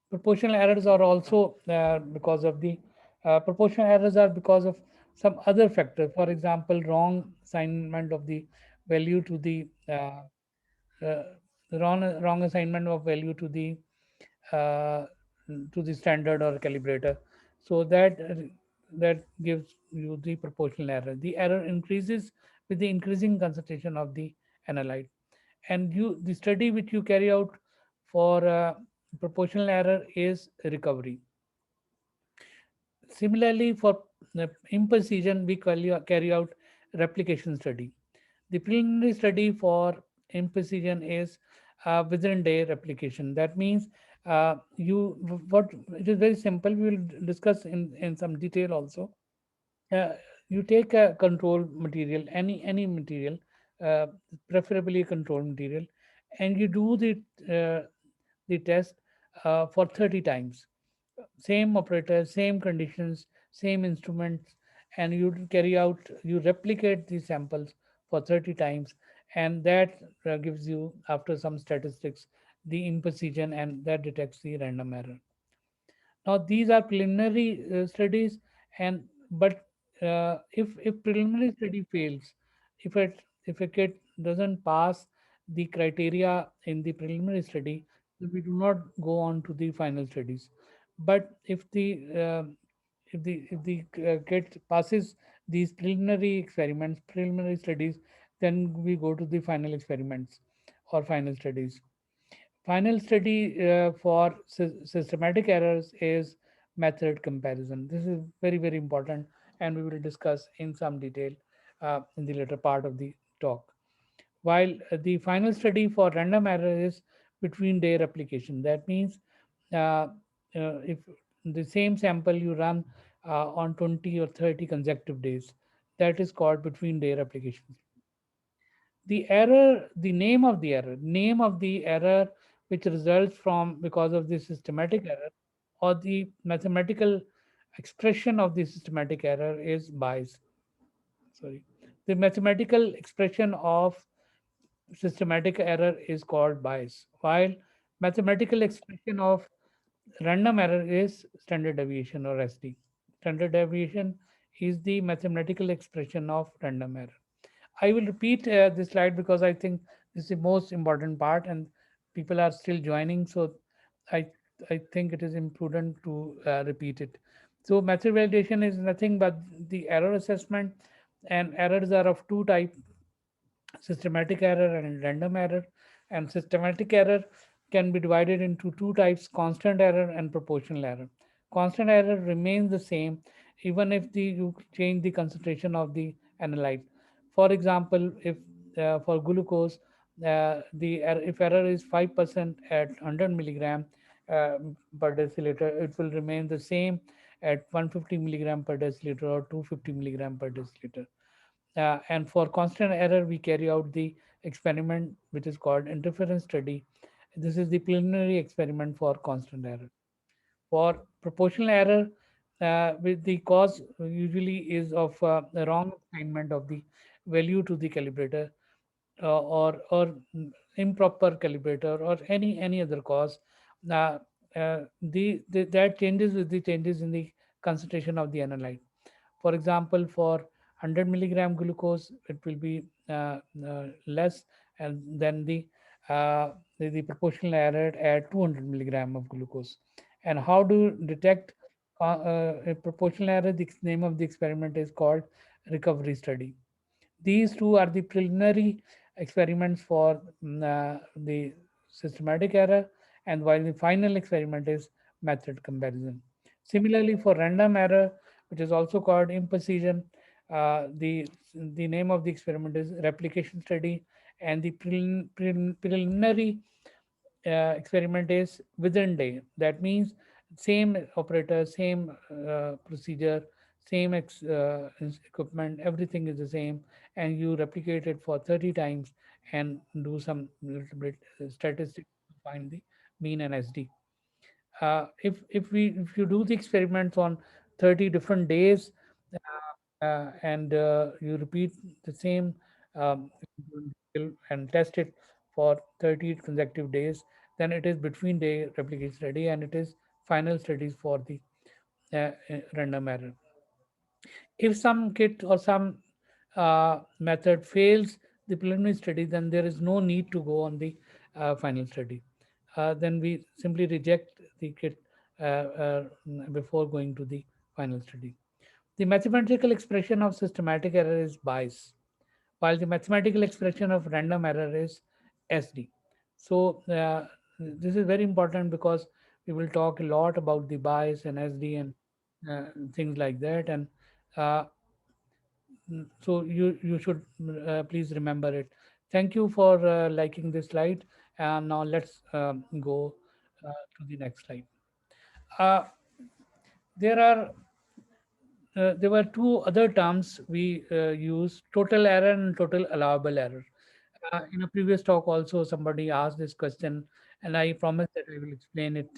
Proportional errors are also because of the proportional errors are because of some other factor. For example, wrong assignment of the value to the uh, wrong assignment of value uh, to the standard or calibrator. So that gives you the proportional error. The error increases with the increasing concentration of the analyte, and the study which you carry out for proportional error is recovery. Similarly, for imprecision, we carry out replication study. The preliminary study for imprecision is within day replication. That means what it is very simple. We will discuss in some detail also. Uh, you take a control material, any material, uh, preferably a control material, and you do the test for 30 times. Same operator, same conditions, same instruments, and you replicate these samples for 30 times, and that gives you, after some statistics, the imprecision, and that detects the random error. Now these are preliminary studies, and but if preliminary study fails, if it if a kid doesn't pass the criteria in the preliminary study, then we do not go on to the final studies. But if the kid passes these preliminary studies, then we go to the final experiments or final studies. Final study for systematic errors is method comparison. This is very, very important, and we will discuss in some detail in the later part of the talk. While the final study for random error is between day replication. That means if the same sample you run on 20 or 30 consecutive days, that is called between day replication. The name of the error which results from because of the systematic error, or the mathematical expression of the systematic error, is bias. Sorry, the mathematical expression of systematic error is called bias, while mathematical expression of random error is standard deviation, or SD. Standard deviation is the mathematical expression of random error. I will repeat this slide because I think this is the most important part, and people are still joining. So I I think it is imprudent to repeat it. So method validation is nothing but the error assessment, and errors are of two types: systematic error and random error. And systematic error can be divided into two types: constant error and proportional error. Constant error remains the same even if you change the concentration of the analyte. For example, if for glucose, if error is 5% at 100 milligram uh, per deciliter, it will remain the same at 150 milligram per deciliter or 250 milligram per deciliter. And for constant error, we carry out the experiment which is called interference study. This is the preliminary experiment for constant error. For proportional error, with the cause usually is of the wrong assignment of the value to the calibrator, or improper calibrator, or any other cause. Uh, that changes with the changes in the concentration of the analyte. For example, for 100 milligram glucose, it will be less, and then the proportional error at 200 milligram of glucose. And how to detect a proportional error? The name of the experiment is called recovery study. These two are the preliminary experiments for the systematic error, and while the final experiment is method comparison. Similarly, for random error, which is also called imprecision, the name of the experiment is replication study, and the preliminary experiment is within day. That means same operator, same procedure, same equipment, everything is the same, and you replicate it for 30 times and do some little bit statistics to find the mean and SD. If you do the experiments on 30 different days, and you repeat the same um, and test it for 30 consecutive days, then it is between the replication study and it is final studies for the random error. If some kit or some method fails the preliminary study, then there is no need to go on the final study. Then we simply reject the kit before going to the final study. The mathematical expression of systematic error is bias, while the mathematical expression of random error is SD. So this is very important because we will talk a lot about the bias and SD and uh, things like that. And uh, so you should please remember it. Thank you for liking this slide. And now let's go to the next slide. Uh, there are there were two other terms we use: total error and total allowable error. In a previous talk, also somebody asked this question, and I promised that I will explain it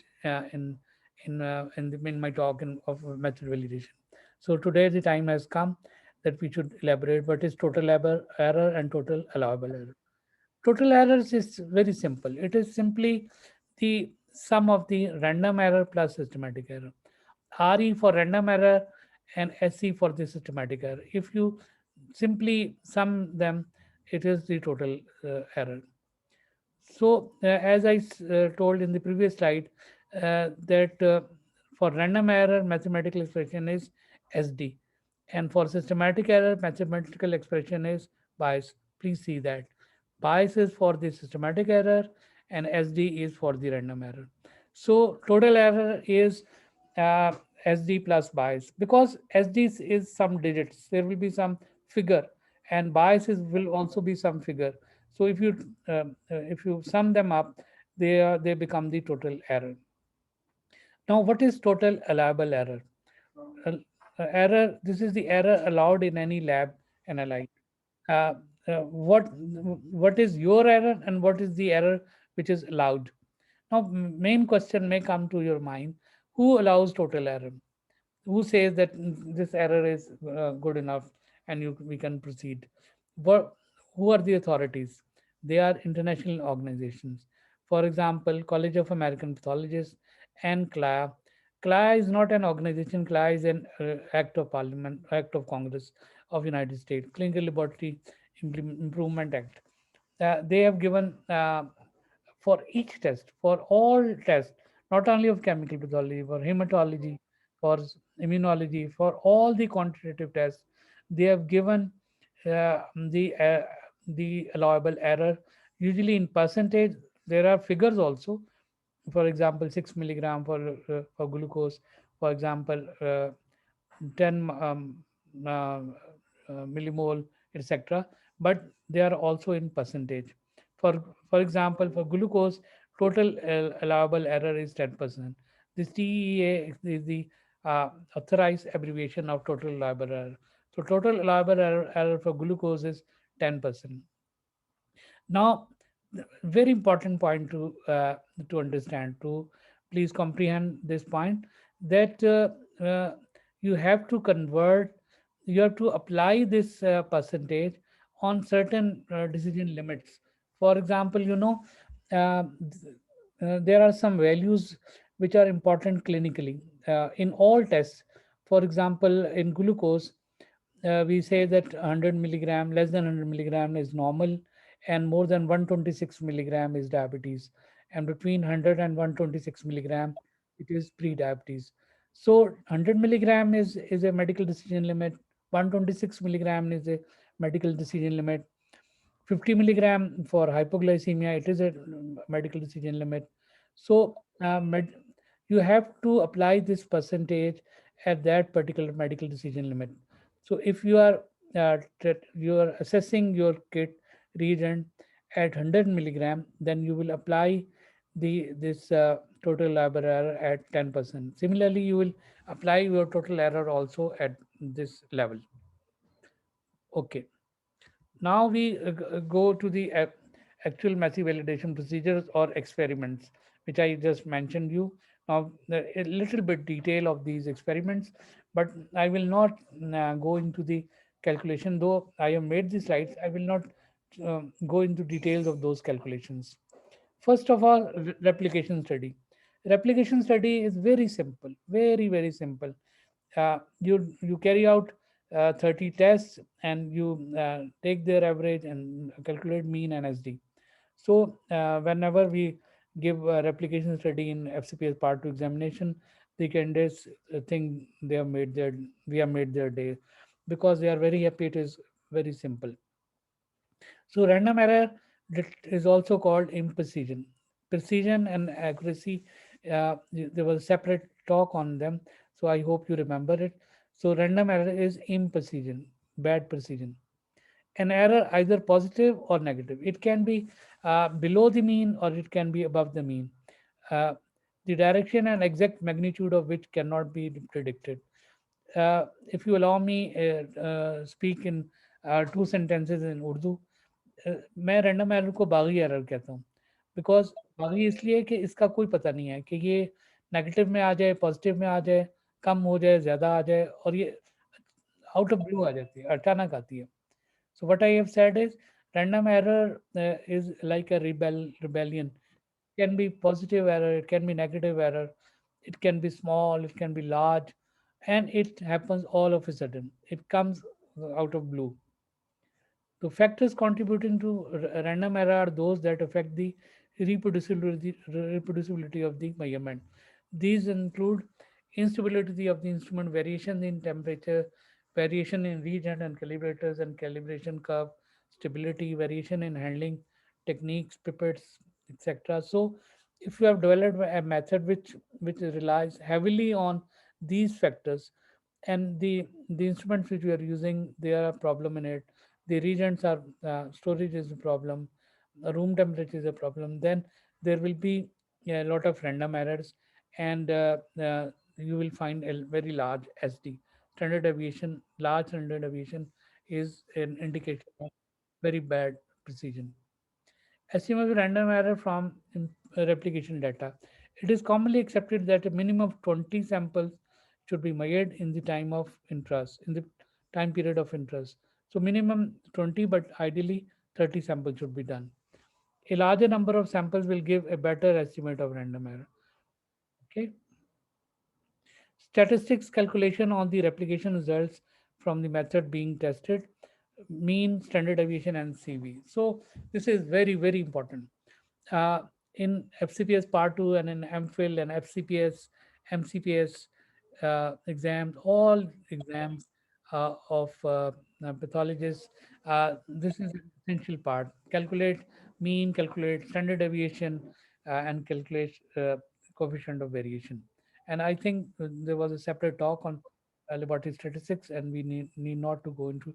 in my talk of method validation. So today the time has come that we should elaborate what is total error and total allowable error. Total errors is very simple. It is simply the sum of the random error plus systematic error. RE for random error and SE for the systematic error. If you simply sum them, it is the total error. So, as I told in the previous slide, that for random error, mathematical expression is SD, and for systematic error, mathematical expression is bias. Please see that bias is for the systematic error, and SD is for the random error. So, total error is uh, SD plus bias, because SD is some digits. There will be some figure, and biases will also be some figure. So if you sum them up, they become the total error. Now, what is total allowable error? Uh, Error. This is the error allowed in any lab analyte. Uh, what is your error and what is the error which is allowed? Now, main question may come to your mind: who allows total error? Who says that this error is good enough and we can proceed? What, who are the authorities? They are international organizations. For example, College of American Pathologists and CLA. CLA is not an organization. CLA is an act of parliament, act of Congress of United States, Clinical Laboratory Improvement Act. They have given for each test, for all tests, not only of chemical pathology, for hematology, for immunology, for all the quantitative tests, they have given uh, the uh, the allowable error, usually in percentage. There are figures also. For example, 6 milligram for glucose. For example, 10 uh, millimole, etc. But they are also in percentage. For example, for glucose, total allowable error is 10%. This TEA is the authorized abbreviation of total allowable error. So total allowable error for glucose is 10%. Now, very important point to understand, to please comprehend this point, that you have to convert, you have to apply this percentage on certain decision limits. For example, there are some values which are important clinically in all tests. For example, in glucose, we say that 100 milligram, less than 100 milligram is normal, and more than 126 milligram is diabetes, and between 100 and 126 milligram it is pre-diabetes. So 100 milligram is a medical decision limit, 126 milligram is a medical decision limit, 50 milligram for hypoglycemia, it is a medical decision limit. So you have to apply this percentage at that particular medical decision limit. So if you are you are assessing your kit reagent at 100 milligram, then you will apply the this total labor error at 10%. Similarly, you will apply your total error also at this level. Okay. Now we go to the actual massive validation procedures or experiments, which I just mentioned you. Now, a little bit detail of these experiments, but I will not go into the calculation. Though I have made the slides, I will not go into details of those calculations. First of all, replication study. Replication study is very simple, very very simple. You carry out 30 tests, and you take their average and calculate mean and SD. So whenever we give a replication study in FCPS Part 2 examination, the candidates think they have made their we have made their day, because they are very happy. It is very simple. So random error, that is also called imprecision. Precision and accuracy, there was a separate talk on them. So I hope you remember it. So random error is imprecision, bad precision. An error either positive or negative. It can be below the mean or it can be above the mean. Uh, the direction and exact magnitude of which cannot be predicted. If you allow me speak in two sentences in Urdu, मैं random error को बागी error कहता हूँ, because बागी इसलिए कि इसका कोई पता नहीं है कि ये नेगेटिव में आ जाए, पॉजिटिव में आ जाए, कम हो जाए, ज़्यादा आ जाए, और ये आउट ऑफ ब्लू आ जाती है, अचानक आती है. So what I have said is random error is like a rebellion. Can be positive error, it can be negative error, it can be small, it can be large, and it happens all of a sudden. It comes out of blue. The factors contributing to random error are those that affect the reproducibility of the measurement. These include instability of the instrument, variation in temperature, variation in reagent and calibrators and calibration curve, stability, variation in handling techniques, pipettes, etc. So, if you have developed a method which relies heavily on these factors, and the instruments which we are using, there are problem in it, the reagents are storage is a problem, room temperature is a problem, then there will be a lot of random errors, and you will find a very large SD, standard deviation. Large standard deviation is an indication of very bad precision. Estimate of random error from replication data. It is commonly accepted that a minimum of 20 samples should be made in the time of interest, in the time period of interest. So minimum 20, but ideally 30 samples should be done. A larger number of samples will give a better estimate of random error. Okay. Statistics calculation on the replication results from the method being tested, mean, standard deviation, and CV. So this is very, very important. Uh, in FCPS Part 2 and in MPhil and FCPS, MCPS exams, all exams of pathologists, this is an essential part. Calculate mean, calculate standard deviation, and calculate coefficient of variation. And I think there was a separate talk on laboratory statistics, and we need not to go into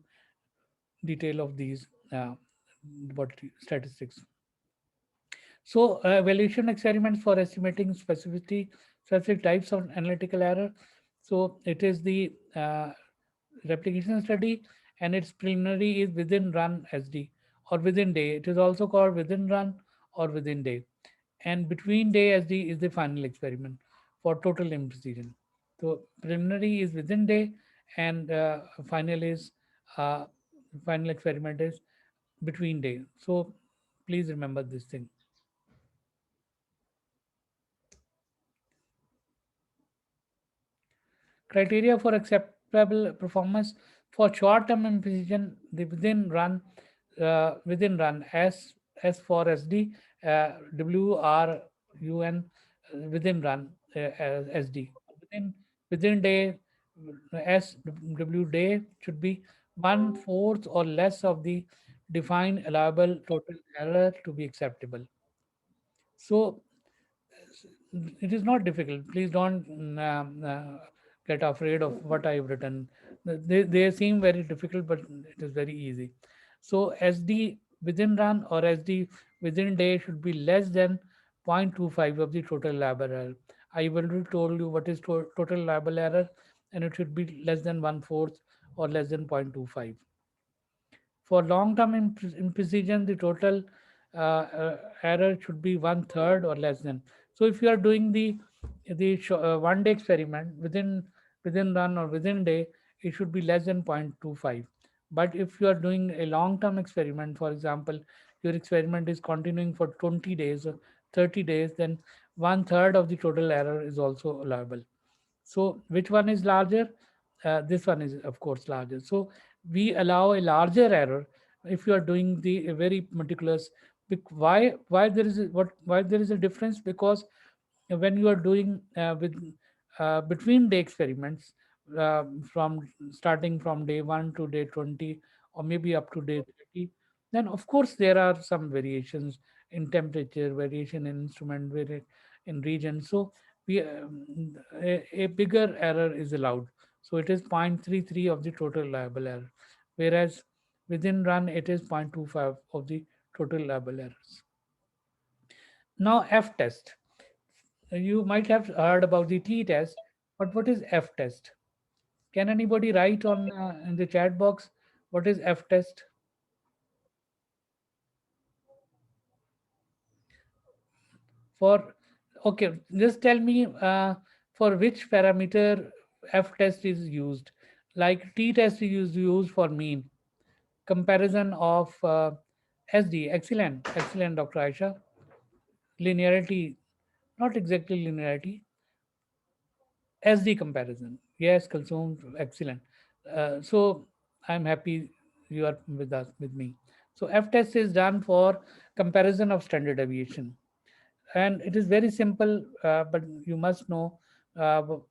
detail of these laboratory statistics. So, evaluation experiments for estimating specific types of analytical error. So, it is the replication study, and its preliminary is within run SD or within day. It is also called within run or within day. And between day SD is the final experiment for total imprecision. So, preliminary is within day, and final is uh, final experiment is between day. So, please remember this thing. Criteria for acceptable performance for short-term imprecision, the within run S for SD, WRUN, within run SD. Within day, SW day should be one fourth or less of the defined allowable total error to be acceptable. So it is not difficult. Please don't get afraid of what I've written. They seem very difficult, but it is very easy. So SD within run or SD within day should be less than 0.25 of the total liable error. I already told you what is total liable error, and it should be less than one fourth or less than 0.25. For long-term imprecision, the total error should be one third or less than. So if you are doing the 1 day experiment within run or within day, it should be less than 0.25. But if you are doing a long-term experiment, for example, your experiment is continuing for 20 days, 30 days, then one third of the total error is also allowable. So which one is larger? This one is of course larger. So we allow a larger error if you are doing the a very meticulous. Why there is why there is a difference? Because when you are doing with between day experiments, from starting from day 1 to day 20, or maybe up to day 30, then of course there are some variations in temperature, variation in instrument, in region. So we a bigger error is allowed. So it is 0.33 of the total liable error, whereas within run it is 0.25 of the total liable errors. Now F test. You might have heard about the T test, but what is F test? Can anybody write on in the chat box what is F test? For okay, just tell me for which parameter F test is used. Like T test is used for mean comparison of SD. Excellent, excellent, Dr. Aisha. Linearity, not exactly linearity. SD comparison. Yes, Kulsum, excellent. So I'm happy you are with us with me. So F test is done for comparison of standard deviation, and it is very simple. But you must know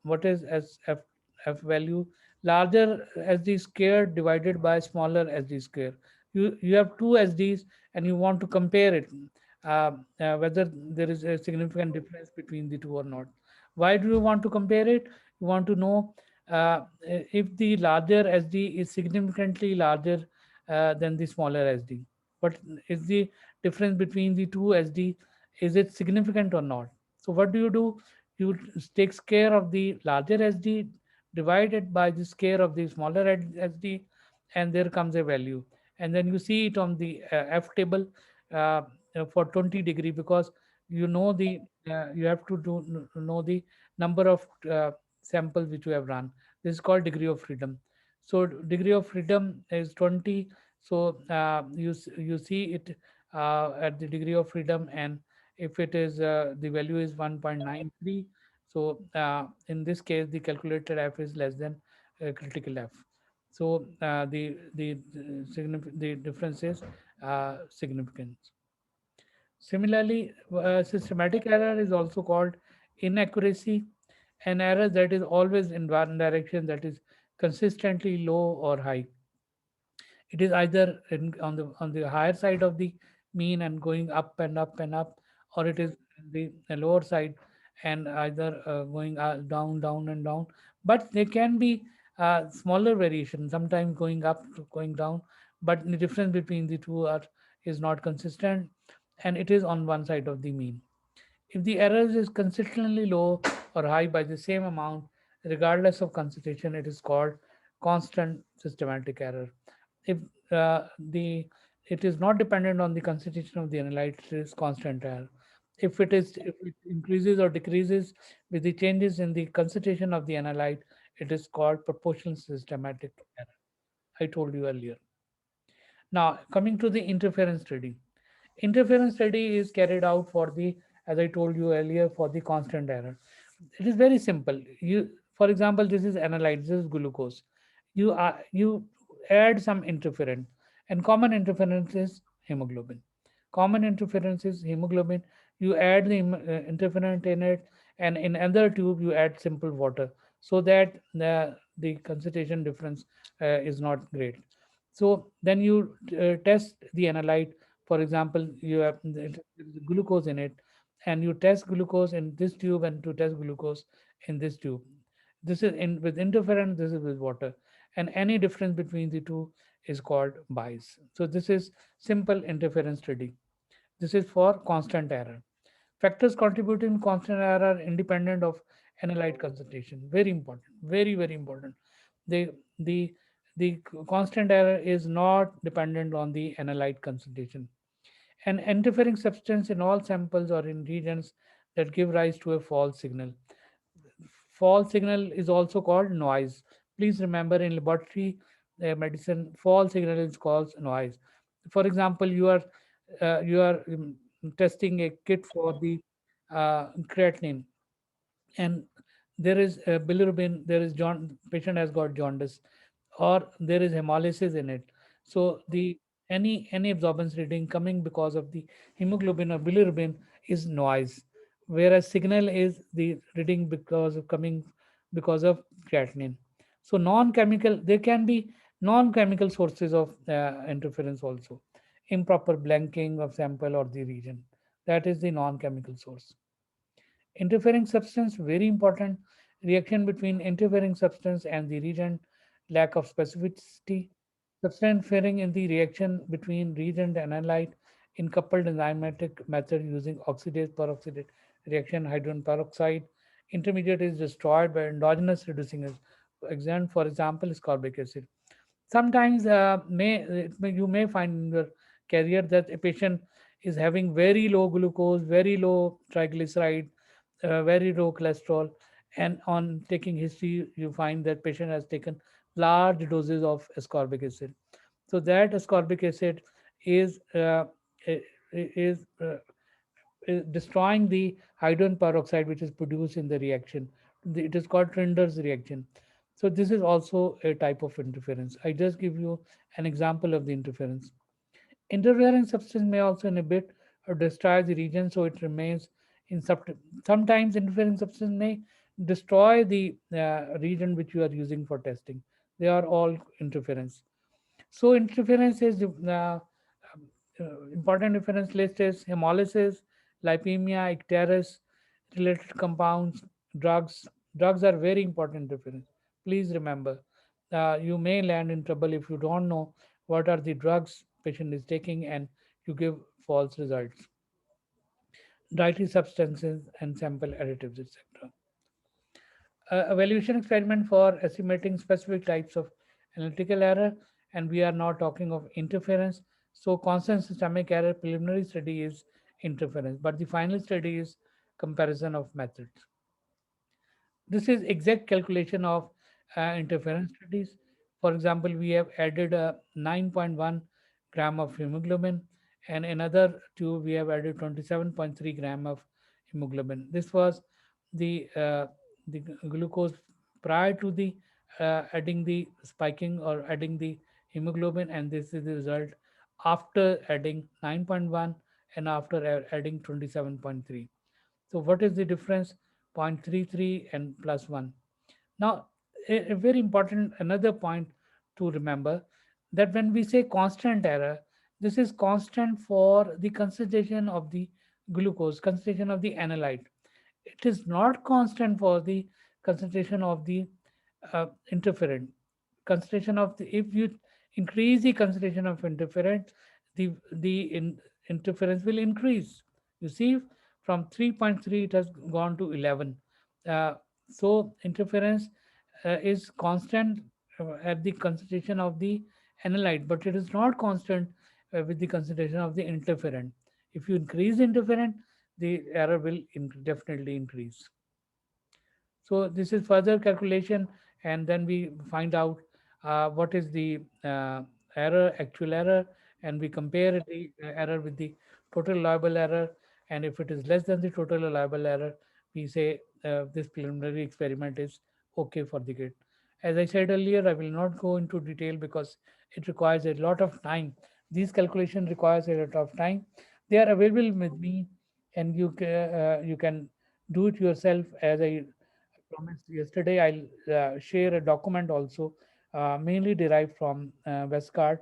what is F value. Larger SD square divided by smaller SD square. You have two SDs and you want to compare it, whether there is a significant difference between the two or not. Why do you want to compare it? You want to know if the larger SD is significantly larger than the smaller SD. What is the difference between the two SD? Is it significant or not? So what do? You take care of the larger SD divided by the square of the smaller SD, and there comes a value. And then you see it on the F table uh, for 20 degree, because you know the you have to know the number of samples which you have run. This is called degree of freedom. So degree of freedom is 20. So you see it at the degree of freedom, and if it is the value is 1.93, so in this case the calculated F is less than critical F. So the difference is significant. Similarly, systematic error is also called inaccuracy, an error that is always in one direction, that is consistently low or high. It is either on the higher side of the mean and going up and up and up, or it is the lower side and either going down, down and down. But there can be smaller variation, sometimes going up, going down, but the difference between the two are is not consistent, and it is on one side of the mean. If the error is consistently low or high by the same amount, regardless of concentration, it is called constant systematic error. If the it is not dependent on the concentration of the analyte, it is constant error. If it increases or decreases with the changes in the concentration of the analyte, it is called proportional systematic error. I told you earlier. Now coming to the interference study. Interference study is carried out for the, as I told you earlier, for the constant error. It is very simple. For example, this is analyte, this is glucose. You add some interferent, and common interference is hemoglobin. Common interference is hemoglobin. You add the interferent in it, and in another tube you add simple water, so that the concentration difference is not great. So then you test the analyte. For example, you have glucose in it, and you test glucose in this tube and to test glucose in this tube. This is in with interference, this is with water, and any difference between the two is called bias. So this is simple interference study. This is for constant error. Factors contributing to constant error are independent of analyte concentration. Very important, very important. The the constant error is not dependent on the analyte concentration. An interfering substance in all samples or in regions that give rise to a false signal. False signal is also called noise. Please remember, in laboratory medicine, false signal is called noise. For example, you are testing a kit for the creatinine, and there is bilirubin, there is patient has got jaundice, or there is hemolysis in it. So the any absorbance reading coming because of the hemoglobin or bilirubin is noise, whereas signal is the reading because of coming because of creatinine. So non-chemical, there can be non-chemical sources of interference also. Improper blanking of sample or the region, that is the non-chemical source. Interfering substance, very important. Reaction between interfering substance and the reagent, lack of specificity. Substance interfering in the reaction between reagent and analyte in coupled enzymatic method using oxidase peroxidase reaction, hydrogen peroxide. Intermediate is destroyed by endogenous reducing agent. For example, ascorbic acid. Sometimes you may find in your career that a patient is having very low glucose, very low triglyceride, very low cholesterol, and on taking history, you find that patient has taken large doses of ascorbic acid. So that ascorbic acid is i- is destroying the hydrogen peroxide which is produced in the reaction. It is called Trinder's reaction. So this is also a type of interference. I just give you an example of the interference. Interfering substance may also inhibit or destroy the region so it remains in sometimes interfering substance may destroy the region which you are using for testing. They are all interference. So interference is important reference list is hemolysis, lipemia, icterus, related compounds, drugs. Drugs are very important interference. Please remember, you may land in trouble if you don't know what are the drugs patient is taking and you give false results. Dietary substances and sample additives, etc. Evaluation experiment for estimating specific types of analytical error, and we are now talking of interference. So constant systemic error preliminary study is interference, but the final study is comparison of methods. This is exact calculation of interference studies. For example, we have added a 9.1 gram of hemoglobin, and another two we have added 27.3 gram of hemoglobin. This was the glucose prior to the adding the spiking or adding the hemoglobin, and this is the result after adding 9.1 and after adding 27.3. So what is the difference? 0.33 and plus 1. Now, a very important another point to remember that when we say constant error, this is constant for the concentration of the glucose, concentration of the analyte. It is not constant for the concentration of the interferent. Concentration of the if you increase the concentration of interferent, the interference will increase. You see, from 3.3 it has gone to 11. Uh, so interference is constant at the concentration of the analyte, but it is not constant with the concentration of the interferent. If you increase the interferent, the error will definitely increase. So this is further calculation, and then we find out what is the error, actual error, and we compare the error with the total allowable error. And if it is less than the total allowable error, we say this preliminary experiment is okay for the grid. As I said earlier, I will not go into detail because it requires a lot of time. These calculation requires a lot of time. They are available with me, and you can do it yourself. As I promised yesterday, I'll share a document also, mainly derived from Westcard.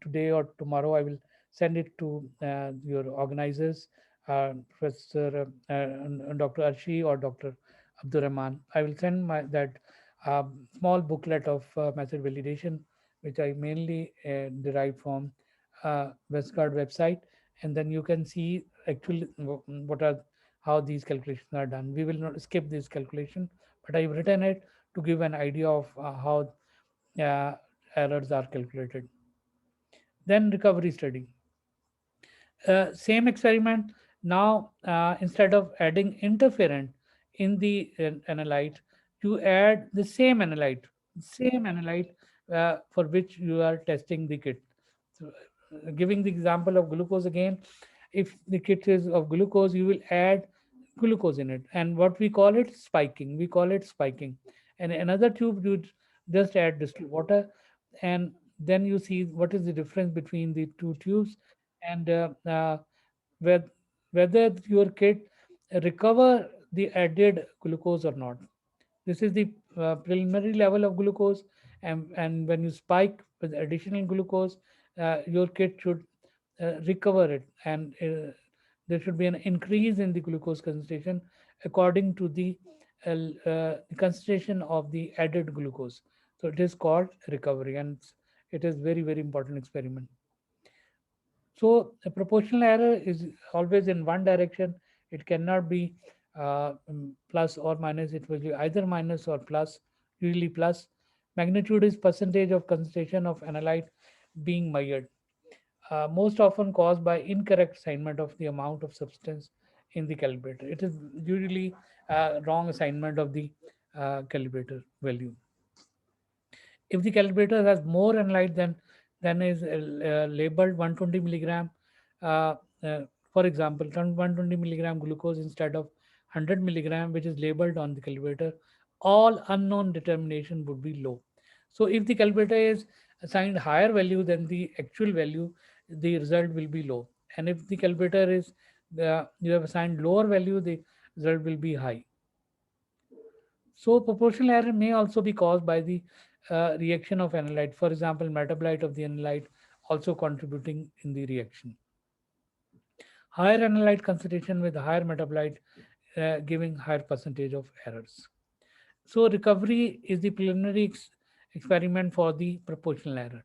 Today or tomorrow, I will send it to your organizers, Professor Dr. Arshi or Dr. Abdurrahman. I will send that small booklet of method validation, which I mainly derived from Westcard website, and then you can see actually what are how these calculations are done. We will not skip this calculation, but I've written it to give an idea of how uh, errors are calculated. Then recovery study. Same experiment. Now, instead of adding interferent in the analyte, you add the same analyte for which you are testing the kit. So, giving the example of glucose again, If the kit is of glucose, you will add glucose in it, and what we call it spiking. We call it spiking. And another tube, you just add distilled water, and then you see what is the difference between the two tubes, and whe- whether your kit recover the added glucose or not. This is the preliminary level of glucose, and when you spike with additional glucose, your kit should recover it, and there should be an increase in the glucose concentration according to the concentration of the added glucose. So it is called recovery, and it is very very important experiment. So a proportional error is always in one direction. It cannot be plus or minus. It will be either minus or plus, usually plus. Magnitude is percentage of concentration of analyte being measured, most often caused by incorrect assignment of the amount of substance in the calibrator. It is usually wrong assignment of the calibrator value. If the calibrator has more analyte than is labeled 120 milligram, uh, uh, for example, 120 milligram glucose instead of 100 milligram, which is labeled on the calibrator, all unknown determination would be low. So if the calibrator is assigned higher value than the actual value, the result will be low. And if the calibrator is you have assigned lower value, the result will be high. So proportional error may also be caused by the reaction of analyte. For example, metabolite of the analyte also contributing in the reaction. Higher analyte concentration with higher metabolite giving higher percentage of errors. So recovery is the preliminary experiment for the proportional error.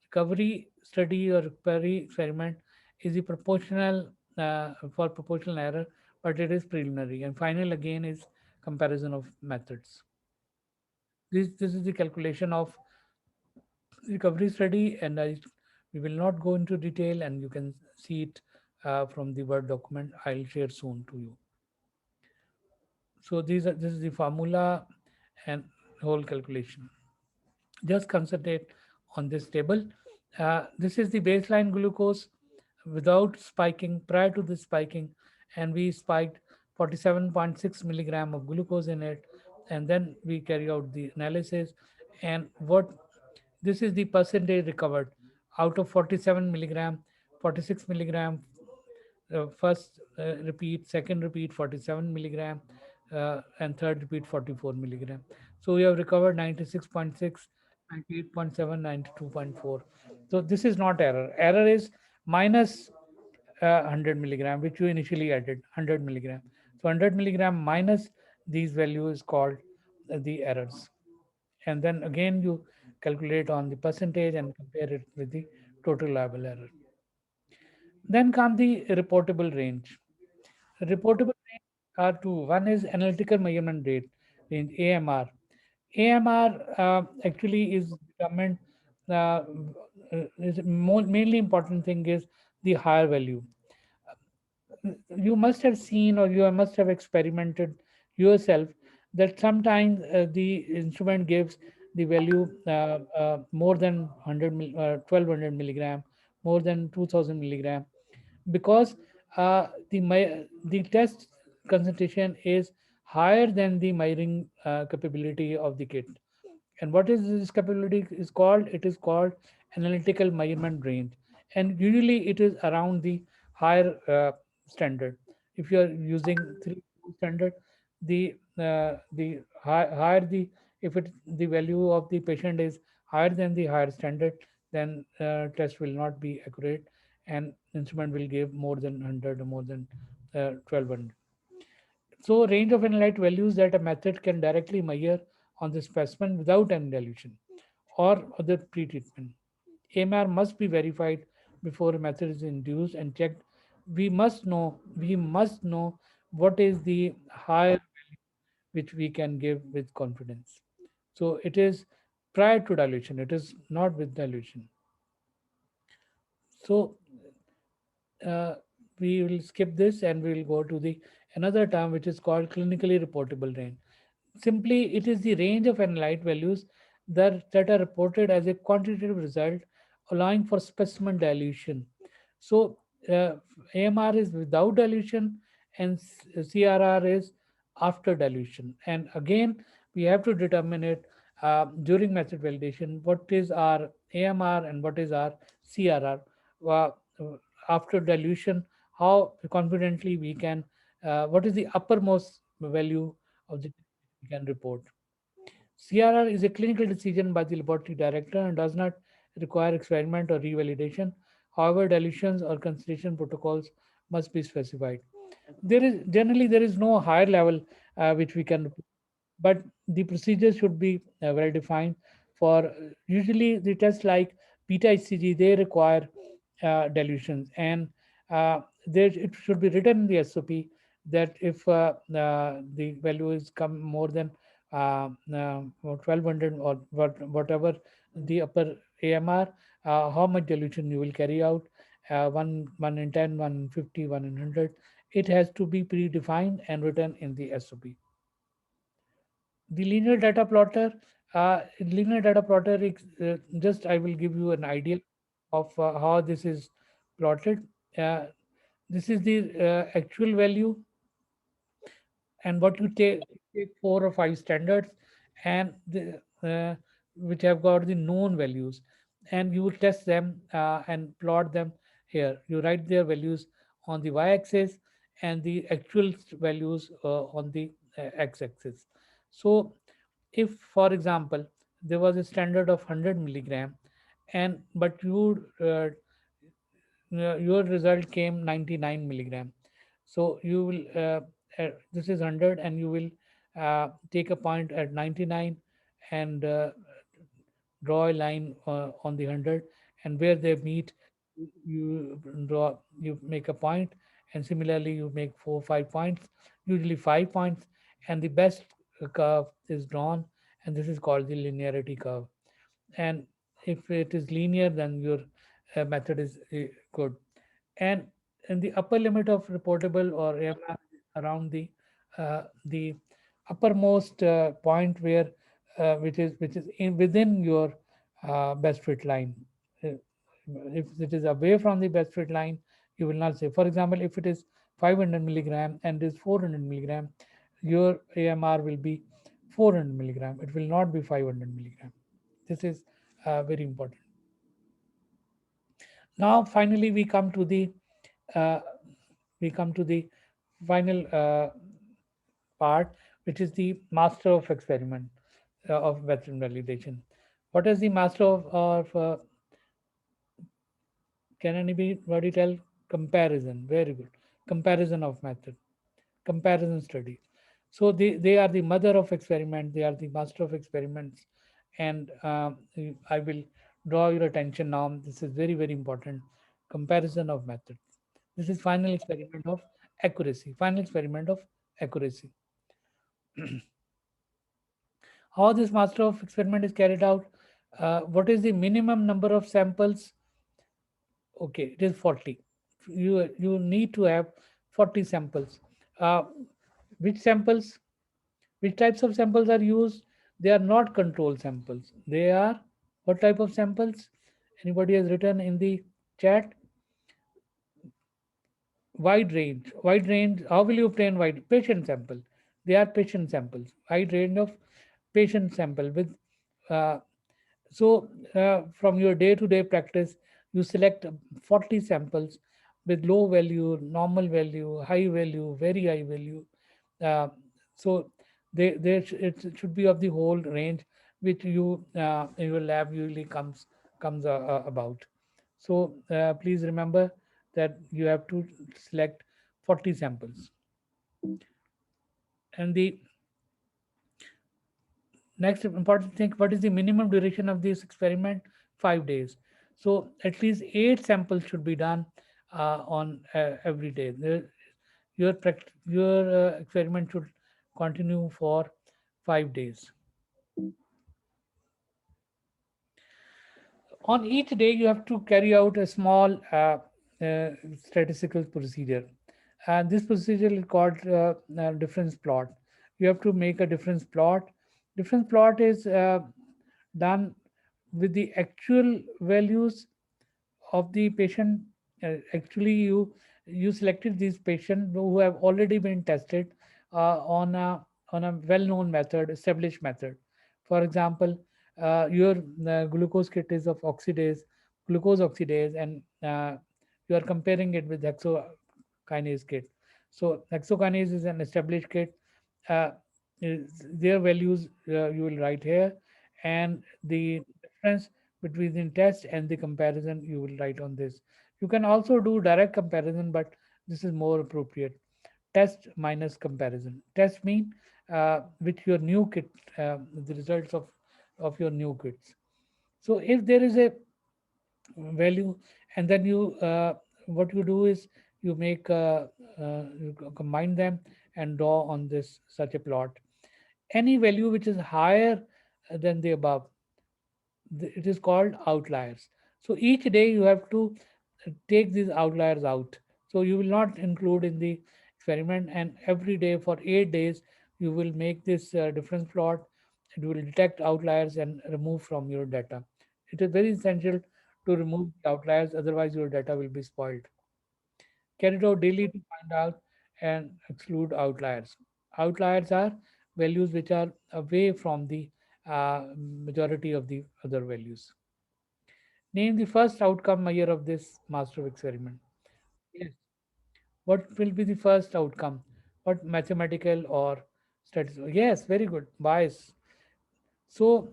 Recovery study or recovery experiment is the proportional for proportional error, but it is preliminary. And final again is comparison of methods. This is the calculation of recovery study, and we will not go into detail, and you can see it from the Word document I'll share soon to you. So this is the formula and whole calculation. Just concentrate on this table. This is the baseline glucose without spiking, prior to the spiking, and we spiked 47.6 milligram of glucose in it, and then we carry out the analysis. And what this is the percentage recovered out of 47 milligram, 46 milligram first repeat, second repeat 47 milligram, and third repeat 44 milligram. So we have recovered 96.6, 98.7, 92.4. So this is not error. Error is minus 100 milligram, which you initially added 100 milligram. So 100 milligram minus these values is called the errors. And then again you calculate on the percentage and compare it with the total liable error. Then come the reportable range. Reportable range are two. One is analytical measurement rate range, AMR. AMR actually is determined. Uh, Mainly important thing is the higher value. You must have seen, or you must have experimented yourself, that sometimes the instrument gives the value more than 1200 milligram, more than 2000 milligram, because the test concentration is higher than the measuring capability of the kit. And what is this capability is called? It is called analytical measurement range, and usually it is around the higher standard. If you are using 3 standard, higher the, if it the value of the patient is higher than the higher standard, then test will not be accurate, and instrument will give more than 100 or more than 1200. So range of analyte values that a method can directly measure on the specimen without any dilution or other pretreatment. AMR must be verified before a method is induced and checked. We must know what is the higher which we can give with confidence. So it is prior to dilution. It is not with dilution. So uh, we will skip this and we will go to the another term which is called clinically reportable range. Simply, it is the range of analyte values that are reported as a quantitative result, allowing for specimen dilution. So, uh, AMR is without dilution, and CRR is after dilution. And again, we have to determine it during method validation. What is our AMR and what is our CRR? Uh, After dilution, how confidently we can, what is the uppermost value of the we can report. CRR is a clinical decision by the laboratory director and does not require experiment or revalidation. However, dilutions or concentration protocols must be specified. There is no higher level which we can, but the procedures should be well defined. For usually the tests like beta HCG, they require dilutions, and there it should be written in the SOP that if the value is come more than 1200 or whatever the upper AMR, how much dilution you will carry out, 1 in 10, 1 in 50, 1 in 100. It has to be predefined and written in the SOP. The linear data plotter is, just I will give you an idea of how this is plotted. Uh, this is the actual value, and what you take 4 or 5 standards, and which have got the known values, and you will test them and plot them here. You write their values on the y-axis and the actual values on the x-axis. So if, for example, there was a standard of 100 milligram, and but your result came 99 milligram, so you will this is 100, and you will take a point at 99 and draw a line on the 100, and where they meet, you make a point, and similarly you make 4 5 points, usually 5 points, and the best curve is drawn, and this is called the linearity curve. And if it is linear, then your method is good. And in the upper limit of reportable or AMR, around the uppermost point where which is in within your best fit line. Uh, if it is away from the best fit line, you will not say. For example, if it is 500 milligram and is 400 milligram, your AMR will be 400 milligram. It will not be 500 milligram. This is very important. Now, finally, uh, we come to the final part, which is the master of experiment of method validation. What is the master of can anybody tell? Comparison. Very good. Comparison of method. Comparison study. So they are the mother of experiment. They are the master of experiments. And I will draw your attention now. This is very, very important. Comparison of methods. This is final experiment of accuracy. Final experiment of accuracy. How this master of experiment is carried out? What is the minimum number of samples? Okay, it is 40. You need to have 40 samples. Uh, which samples? Which types of samples are used? They are not control samples. They are what type of samples? Anybody has written in the chat? Wide range. Wide range. How will you obtain wide patient sample? They are patient samples. Wide range of patient sample with uh, so from your day-to-day practice, you select 40 samples with low value, normal value, high value, very high value. Uh, so it should be of the whole range which you in your lab usually comes about. So please remember that you have to select 40 samples. And the next important thing, what is the minimum duration of this experiment? 5 days. So at least 8 samples should be done on every day. Your experiment should continue for 5 days. On each day, you have to carry out a small statistical procedure. And this procedure is called difference plot. You have to make a difference plot. Difference plot is done with the actual values of the patient Actually, you selected these patients who have already been tested on a well-known method, established method. For example, your glucose kit is of oxidase, glucose oxidase, and you are comparing it with hexokinase kit. So hexokinase is an established kit. Uh, their values you will write here, and the difference between the test and the comparison you will write on this. You can also do direct comparison, but this is more appropriate. Test minus comparison. Test mean with your new kit, the results of your new kits. So if there is a value, and then you what you do is you make you combine them and draw on this such a plot. Any value which is higher than the above, it is called outliers. So each day you have to take these outliers out. So you will not include in the experiment, and every day for 8 days you will make this difference plot. It will detect outliers and remove from your data. It is very essential to remove the outliers, otherwise your data will be spoiled. Carry it out daily to find out and exclude outliers. Outliers are values which are away from the majority of the other values. Name the first outcome measure of this master experiment. Yes. What will be the first outcome? What mathematical or statistical? Yes, very good. Bias. So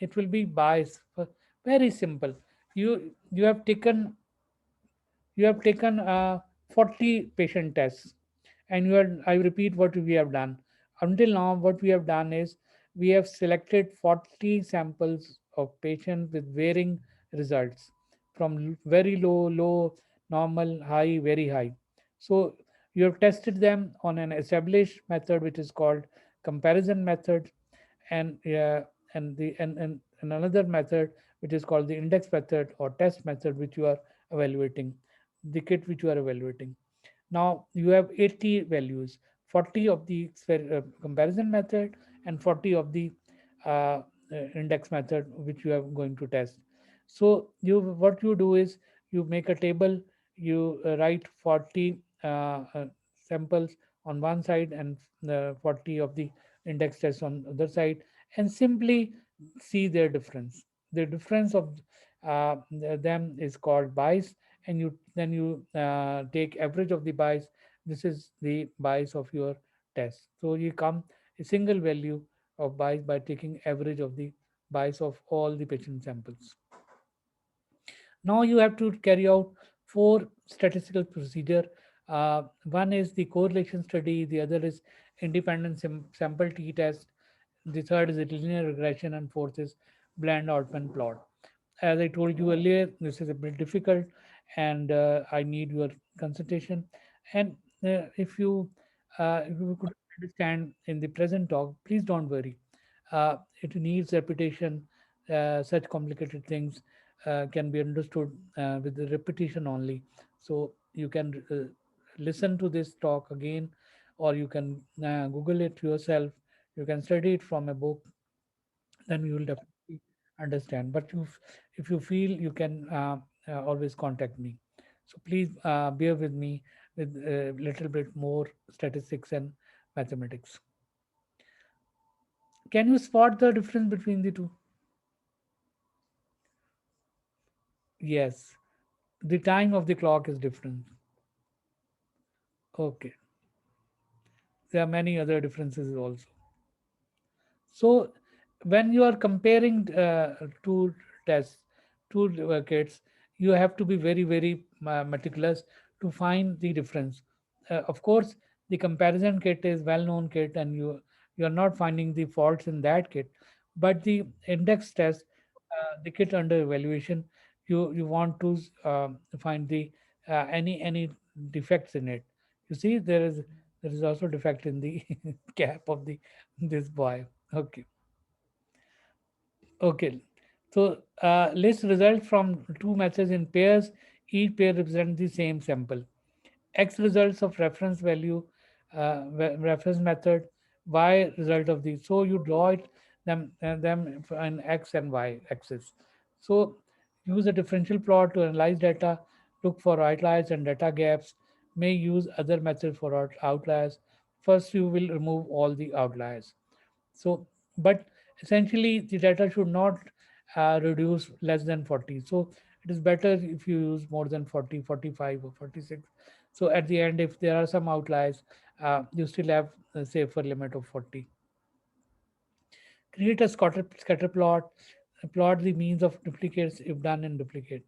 it will be bias. Very simple. You have taken 40 patient tests, and I repeat what we have done. Until now, what we have done is we have selected 40 samples of patients with varying results, from very low, normal, high, very high. So you have tested them on an established method which is called comparison method, and another method which is called the index method or test method, which you are evaluating, the kit which you are evaluating. Now you have 80 values, 40 of the comparison method and 40 of the index method which you are going to test. So what you do is you make a table, you write 40 samples on one side and 40 of the index tests on the other side, and simply see their difference. The difference of them is called bias, and you take average of the bias. This is the bias of your test. So you come a single value of bias by taking average of the bias of all the patient samples. Now you have to carry out four statistical procedure. One is the correlation study, the other is independent sample t-test, the third is the linear regression, and fourth is Bland-Altman plot. As I told you earlier, this is a bit difficult, and I need your consultation. And if you could understand in the present talk, please don't worry. It needs repetition. Such complicated things can be understood with the repetition only. So you can listen to this talk again, or you can Google it yourself. You can study it from a book, then you will definitely understand. But if you feel, you can always contact me. So please bear with me with a little bit more statistics and mathematics. Can you spot the difference between the two? Yes, the time of the clock is different. Okay, there are many other differences also. So when you are comparing two tests, two kits, you have to be very meticulous to find the difference. Of course, the comparison kit is well-known kit, and you are not finding the faults in that kit. But the index test, the kit under evaluation, you want to find the any defects in it. You see, there is also defect in the cap of the this boy. Okay. Okay. So list results from two matches in pairs. Each pair represents the same sample. X results of reference value, reference method. Y result of the. So you draw it them in X and Y axis. So use a differential plot to analyze data. look for outliers and data gaps, may use other methods for outliers. First, you will remove all the outliers. So, but essentially, the data should not reduce less than 40. So, it is better if you use more than 40, 45, or 46. So, at the end, if there are some outliers, you still have a safer limit of 40. Create a scatter plot. Plot the means of duplicates if done in duplicate.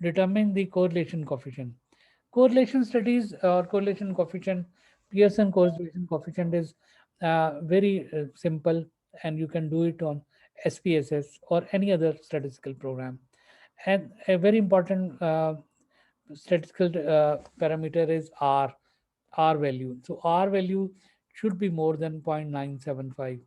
Determine the correlation coefficient. Correlation studies or correlation coefficient, Pearson correlation coefficient is very simple, and you can do it on SPSS or any other statistical program. And a very important statistical parameter is R value. So R value should be more than 0.975.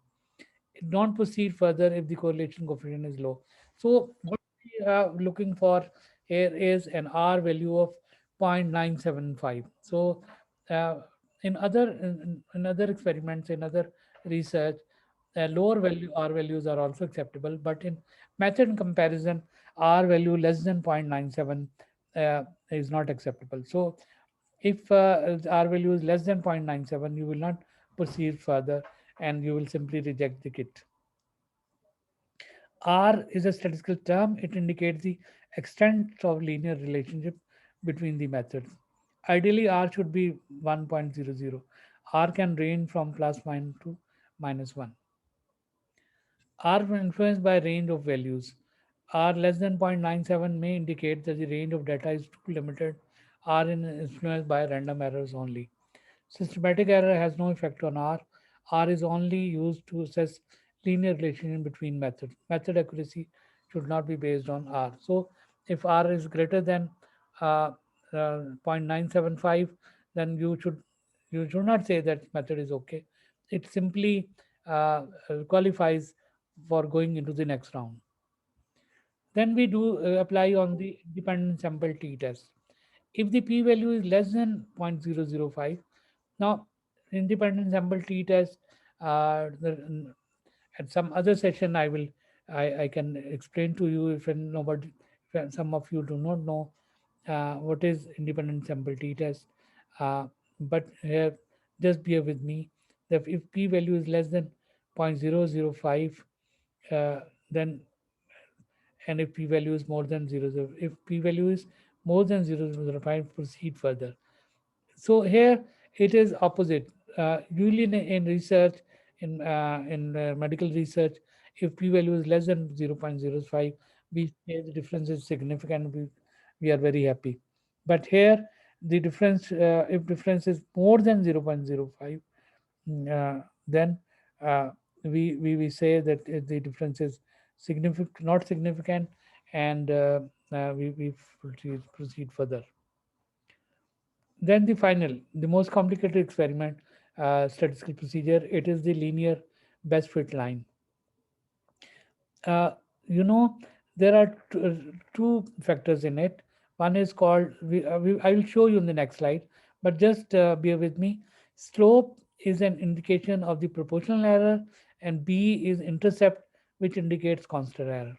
Don't proceed further if the correlation coefficient is low. So what we are looking for here is an R value of 0.975. So uh, in other experiments, in other research, lower value R values are also acceptable, but in method comparison, R value less than 0.97 uh, is not acceptable. So if R value is less than 0.97, you will not proceed further, and you will simply reject the kit. R is a statistical term. It indicates the extent of linear relationship between the methods. Ideally, R should be 1.00. R can range from plus minus to -1. R influenced by range of values. R less than 0.97 may indicate that the range of data is too limited. R is influenced by random errors only. Systematic error has no effect on R. R is only used to assess linear relationship between methods. Method accuracy should not be based on R. So if R is greater than uh, 0.975, then you should not say that method is okay. It simply qualifies for going into the next round. Then we do apply on the independent sample t-test. If the p-value is less than 0.005, now independent sample t-test, at some other session I can explain to you if nobody, if some of you do not know what is independent sample t-test. But here, just bear with me that if p-value is less than 0.005, uh, then and if p-value is more than 0, if p-value is more than 0.005, proceed further. So here it is opposite. Usually in research, in medical research, if p-value is less than 0.05, we say the difference is significant. We are very happy. But here the difference, if difference is more than 0.05, then uh, we say that the difference is significant, not significant, and we proceed further. Then the most complicated experiment, statistical procedure, it is the linear best fit line. Uh, you know, there are two factors in it. One is called, I will show you in the next slide, but just bear with me. Slope is an indication of the proportional error, and B is intercept, which indicates constant error.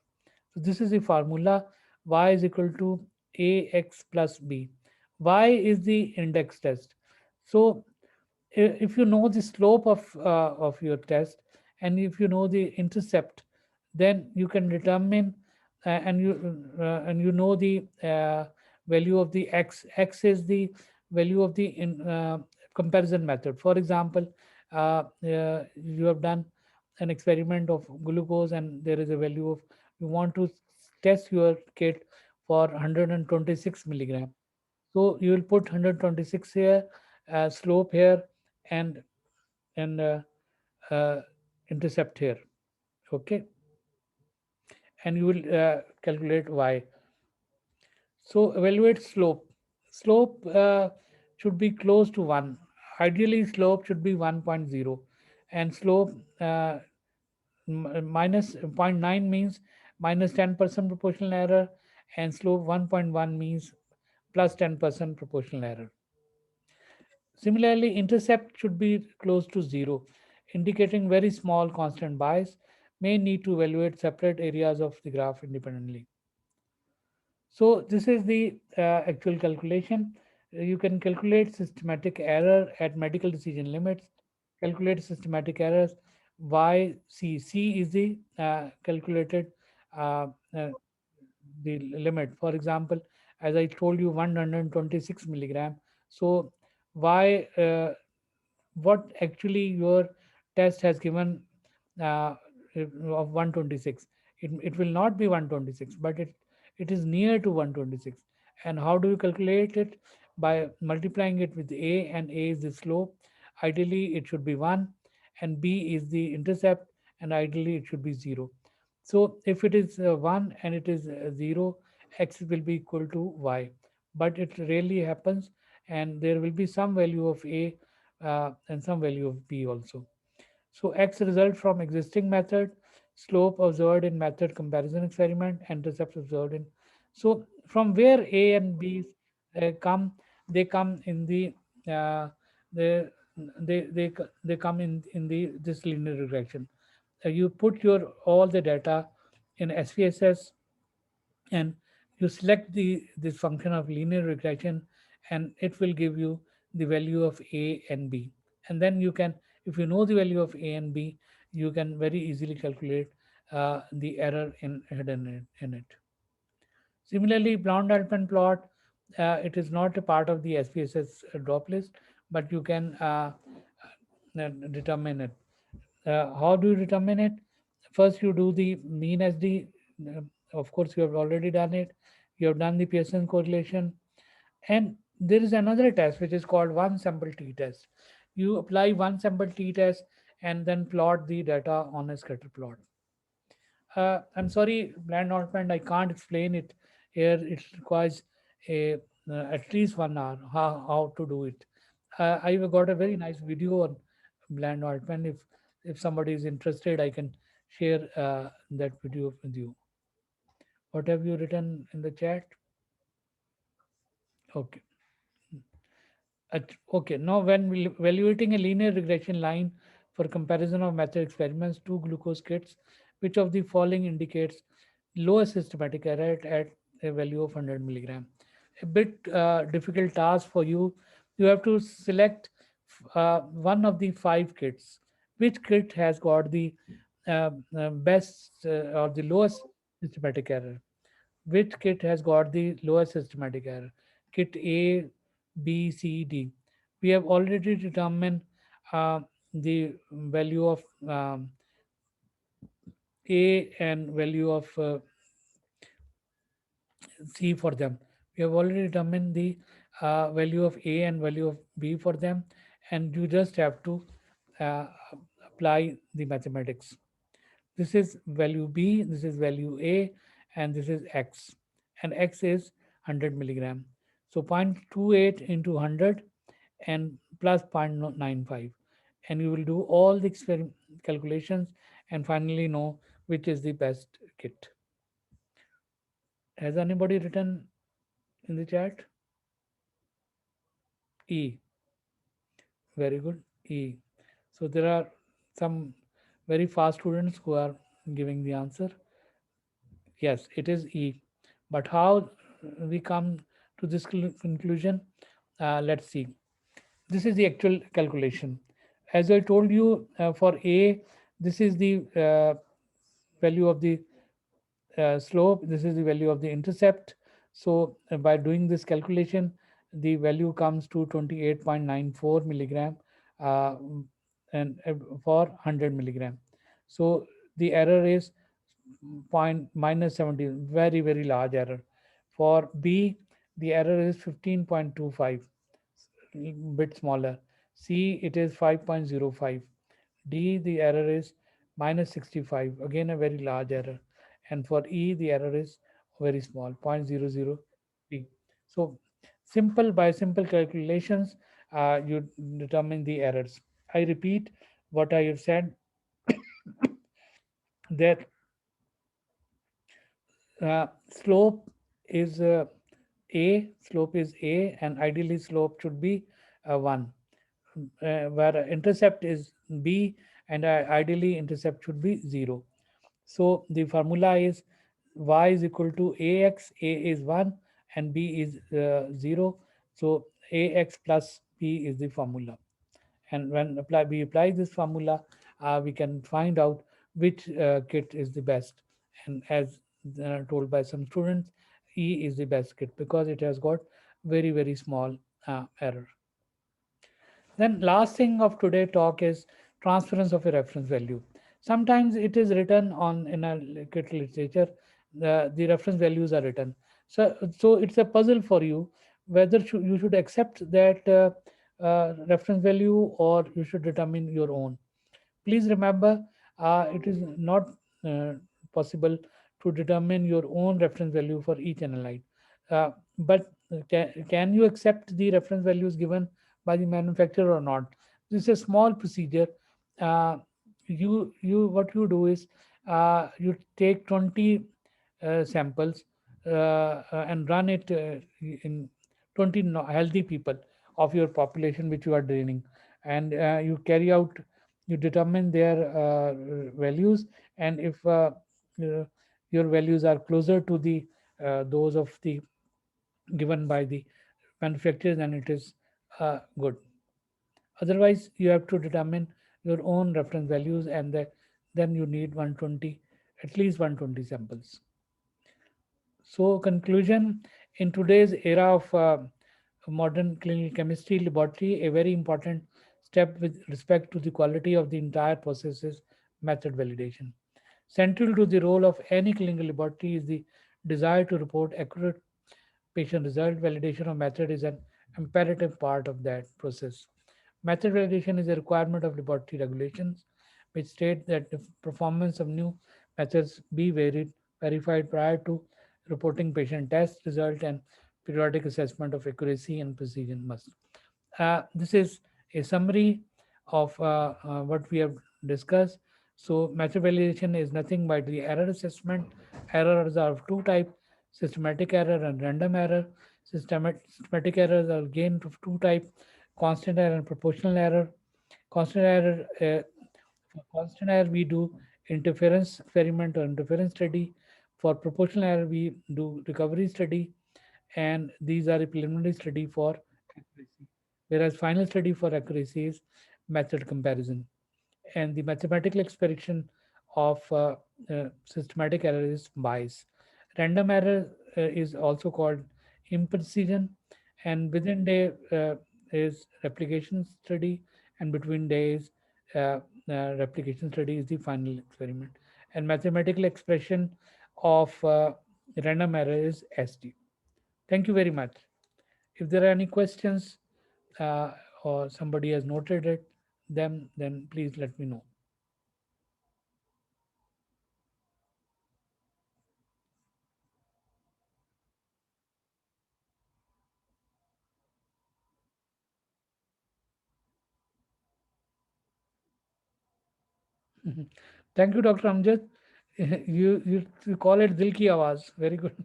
So this is the formula. Y is equal to AX plus B. Y is the index test. So if you know the slope of your test, and if you know the intercept, then you can determine and you know the value of the x is the value of the comparison method. For example, you have done an experiment of glucose, and there is a value of, you want to test your kit for 126 milligram. So you will put 126 here, slope here, and and uh, intercept here. Okay, and you will calculate y. So evaluate slope. Slope should be close to 1. Ideally, slope should be 1.0, and slope minus zero point 0.9 means minus 10% proportional error, and slope 1.1 means plus 10% proportional error. Similarly, intercept should be close to 0, indicating very small constant bias. May need to evaluate separate areas of the graph independently. So this is the actual calculation. You can calculate systematic error at medical decision limits. Calculate systematic errors. C is the calculated uh, uh, the limit. For example, as I told you, 126 milligram. So y what actually your test has given uh, of 126, it will not be 126, but it is near to 126. And how do you calculate it? By multiplying it with a, and a is the slope. Ideally it should be 1, and b is the intercept, and ideally it should be 0. So if it is 1 and it is 0, x will be equal to y. But it rarely happens, and there will be some value of a and some value of b also. So x result from existing method, slope observed in method comparison experiment, intercept observed in. So from where a and b come, they come in uh, the they come in the this linear regression. You put your all the data in SPSS, and you select the this function of linear regression, and it will give you the value of a and b. And then you can, if you know the value of a and b, you can very easily calculate the error in hidden in it. Similarly, Brown Altman plot, it is not a part of the SPSS drop list, but you can determine it. How do you determine it? First, you do the mean SD. uh, Of course, you have already done it. You have done the Pearson correlation. And there is another test which is called one sample t test. You apply one sample t test and then plot the data on a scatter plot. I'm sorry, Bland Altman, I can't explain it here. It requires a at least 1 hour how to do it. I've got a very nice video on Bland Altman. If somebody is interested, I can share that video with you. What have you written in the chat? Okay. Okay, now when evaluating a linear regression line for comparison of method experiments, two glucose kits, which of the following indicates lowest systematic error at a value of 100 milligram? A bit difficult task for you. You have to select one of the five kits. Which kit has got the best or the lowest systematic error? Which kit has got the lowest systematic error? Kit A, B, C, D. We have already determined the value of A and value of C for them. We have already determined the value of A and value of B for them, and you just have to uh, apply the mathematics. This is value B, this is value A, and this is X. And X is 100 milligram. So 0.28 into 100 and plus 0.95. And you will do all the calculations and finally know which is the best kit. Has anybody written in the chat? E. Very good. E. So there are some very fast students who are giving the answer. Yes, it is E. But how we come to this conclusion? Let's see. This is the actual calculation. As I told you, for A, this is the value of the slope, this is the value of the intercept. So by doing this calculation, the value comes to 28.94 milligram uh, and for 100 milligram. So the error is point minus 70, very very large error. For B, the error is 15.25, bit smaller. C, it is 5.05. D, the error is minus 65, again a very large error. And for E, the error is very small, 0.003. So simple by simple calculations, you determine the errors. I repeat what I have said, that slope is slope is A, and ideally slope should be 1. Where intercept is B, and ideally intercept should be 0. So the formula is y is equal to ax, a is 1 and b is 0. So ax plus b is the formula. And when we apply this formula, we can find out which kit is the best. And as told by some students, E is the best kit because it has got very small error. Then last thing of today talk is transference of a reference value. Sometimes it is written on in a kit literature, the reference values are written. So it's a puzzle for you whether you should accept that reference value or you should determine your own. Please remember, it is not uh, possible to determine your own reference value for each analyte. But can you accept the reference values given by the manufacturer or not? This is a small procedure. Uh, what you do is you take 20 samples and run it in 20 healthy people of your population which you are draining, and you determine their values, and if uh, your values are closer to the those of the given by the manufacturer, then it is good. Otherwise you have to determine your own reference values, and then you need 120, at least 120 samples. So, conclusion, in today's era of modern clinical chemistry laboratory, a very important step with respect to the quality of the entire process is method validation. Central to the role of any clinical laboratory is the desire to report accurate patient result. Validation of method is an imperative part of that process. Method validation is a requirement of laboratory regulations, which state that the performance of new methods be verified prior to reporting patient test result, and periodic assessment of accuracy and precision must. This is a summary of what we have discussed. So, method validation is nothing but the error assessment. Errors are of two types: systematic error and random error. Systematic errors are again of two types: constant error and proportional error. Constant error, for constant error, we do interference experiment or interference study. For proportional error, we do recovery study, and these are a preliminary study for accuracy. Whereas final study for accuracy is method comparison. And the mathematical expression of systematic error is bias. Random error is also called imprecision, and within day is replication study, and between days replication study is the final experiment. And mathematical expression of random error is SD. Thank you very much. If there are any questions uh, or somebody has noted it, then please let me know. Thank you, Dr. Amjad. You call it Dil Ki Awaaz. Very good.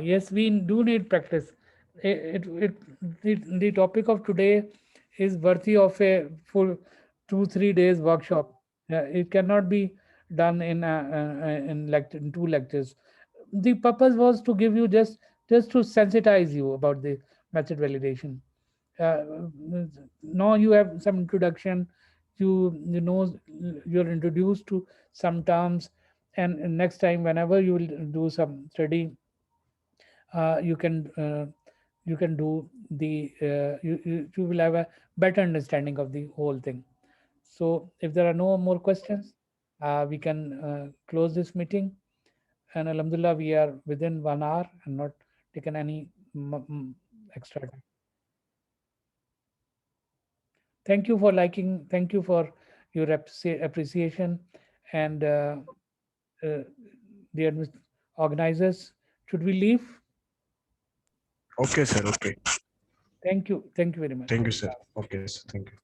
Yes, we do need practice. The topic of today is worthy of a full 2 3 days workshop. It cannot be done in 2 lectures. The purpose was to give you just to sensitize you about the method validation. uh, Now you have some introduction, you know, you're introduced to some terms, and next time whenever you will do some study, uh, you can uh, you can do you will have a better understanding of the whole thing. So if there are no more questions, we can close this meeting, and alhamdulillah we are within 1 hour and not taken any extra time. Thank you for liking. Thank you for your appreciation. And uh, the organizers, should we leave? Okay, sir. Okay. Thank you. Thank you very much. Thank you, sir. Okay, sir. Thank you.